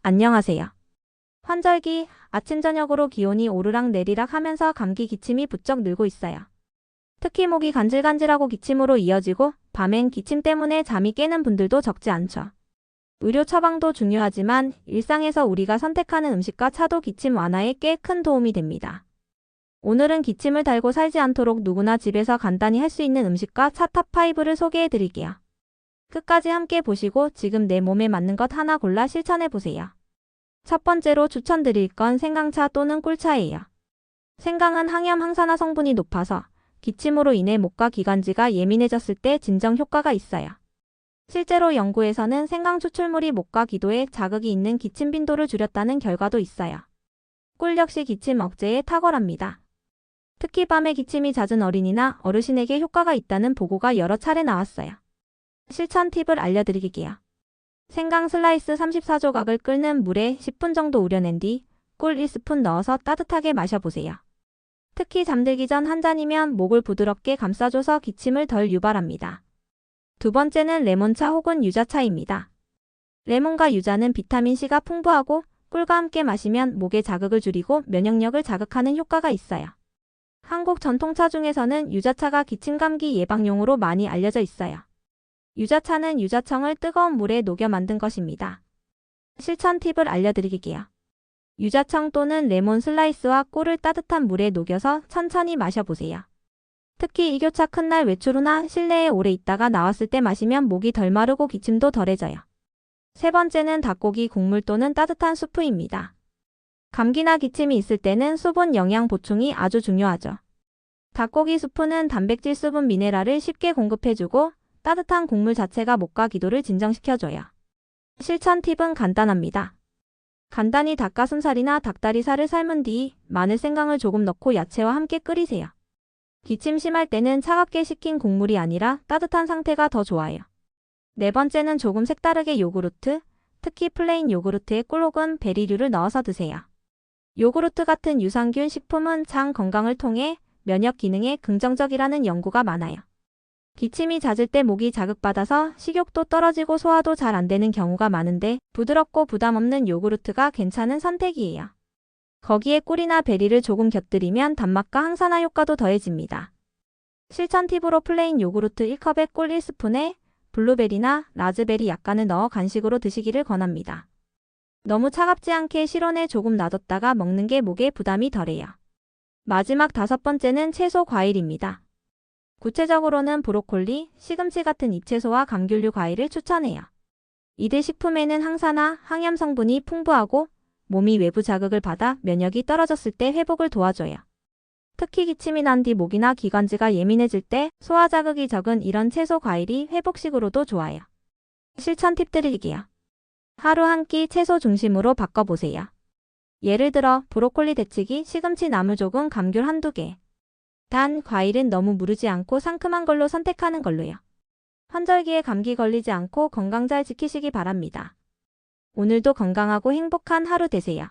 안녕하세요. 환절기, 아침 저녁으로 기온이 오르락 내리락 하면서 감기 기침이 부쩍 늘고 있어요. 특히 목이 간질간질하고 기침으로 이어지고 밤엔 기침 때문에 잠이 깨는 분들도 적지 않죠. 의료 처방도 중요하지만 일상에서 우리가 선택하는 음식과 차도 기침 완화에 꽤 큰 도움이 됩니다. 오늘은 기침을 달고 살지 않도록 누구나 집에서 간단히 할 수 있는 음식과 차 탑5를 소개해 드릴게요. 끝까지 함께 보시고 지금 내 몸에 맞는 것 하나 골라 실천해 보세요. 첫 번째로 추천드릴 건 생강차 또는 꿀차예요. 생강은 항염 항산화 성분이 높아서 기침으로 인해 목과 기관지가 예민해졌을 때 진정 효과가 있어요. 실제로 연구에서는 생강 추출물이 목과 기도에 자극이 있는 기침 빈도를 줄였다는 결과도 있어요. 꿀 역시 기침 억제에 탁월합니다. 특히 밤에 기침이 잦은 어린이나 어르신에게 효과가 있다는 보고가 여러 차례 나왔어요. 실천 팁을 알려드릴게요. 생강 슬라이스 34조각을 끓는 물에 10분 정도 우려낸 뒤 꿀 1스푼 넣어서 따뜻하게 마셔보세요. 특히 잠들기 전 한 잔이면 목을 부드럽게 감싸줘서 기침을 덜 유발합니다. 두 번째는 레몬차 혹은 유자차입니다. 레몬과 유자는 비타민C가 풍부하고 꿀과 함께 마시면 목의 자극을 줄이고 면역력을 자극하는 효과가 있어요. 한국 전통차 중에서는 유자차가 기침 감기 예방용으로 많이 알려져 있어요. 유자차는 유자청을 뜨거운 물에 녹여 만든 것입니다. 실천 팁을 알려드릴게요. 유자청 또는 레몬 슬라이스와 꿀을 따뜻한 물에 녹여서 천천히 마셔보세요. 특히 일교차 큰 날 외출 후나 실내에 오래 있다가 나왔을 때 마시면 목이 덜 마르고 기침도 덜해져요. 세 번째는 닭고기 국물 또는 따뜻한 수프입니다. 감기나 기침이 있을 때는 수분 영양 보충이 아주 중요하죠. 닭고기 수프는 단백질, 수분, 미네랄을 쉽게 공급해주고 따뜻한 국물 자체가 목과 기도를 진정시켜줘요. 실천 팁은 간단합니다. 간단히 닭가슴살이나 닭다리살을 삶은 뒤 마늘, 생강을 조금 넣고 야채와 함께 끓이세요. 기침 심할 때는 차갑게 식힌 국물이 아니라 따뜻한 상태가 더 좋아요. 네 번째는 조금 색다르게 요구르트, 특히 플레인 요구르트에 꿀 혹은 베리류를 넣어서 드세요. 요구르트 같은 유산균 식품은 장 건강을 통해 면역 기능에 긍정적이라는 연구가 많아요. 기침이 잦을 때 목이 자극받아서 식욕도 떨어지고 소화도 잘 안 되는 경우가 많은데 부드럽고 부담 없는 요구르트가 괜찮은 선택이에요. 거기에 꿀이나 베리를 조금 곁들이면 단맛과 항산화 효과도 더해집니다. 실천 팁으로 플레인 요구르트 1컵에 꿀 1스푼에 블루베리나 라즈베리 약간을 넣어 간식으로 드시기를 권합니다. 너무 차갑지 않게 실온에 조금 놔뒀다가 먹는 게 목에 부담이 덜해요. 마지막 다섯 번째는 채소 과일입니다. 구체적으로는 브로콜리, 시금치 같은 잎채소와 감귤류 과일을 추천해요. 이들 식품에는 항산화, 항염 성분이 풍부하고 몸이 외부 자극을 받아 면역이 떨어졌을 때 회복을 도와줘요. 특히 기침이 난 뒤 목이나 기관지가 예민해질 때 소화 자극이 적은 이런 채소 과일이 회복식으로도 좋아요. 실천 팁 드릴게요. 하루 한 끼 채소 중심으로 바꿔보세요. 예를 들어 브로콜리 데치기, 시금치 나물 조금, 감귤 한두 개. 단 과일은 너무 무르지 않고 상큼한 걸로 선택하는 걸로요. 환절기에 감기 걸리지 않고 건강 잘 지키시기 바랍니다. 오늘도 건강하고 행복한 하루 되세요.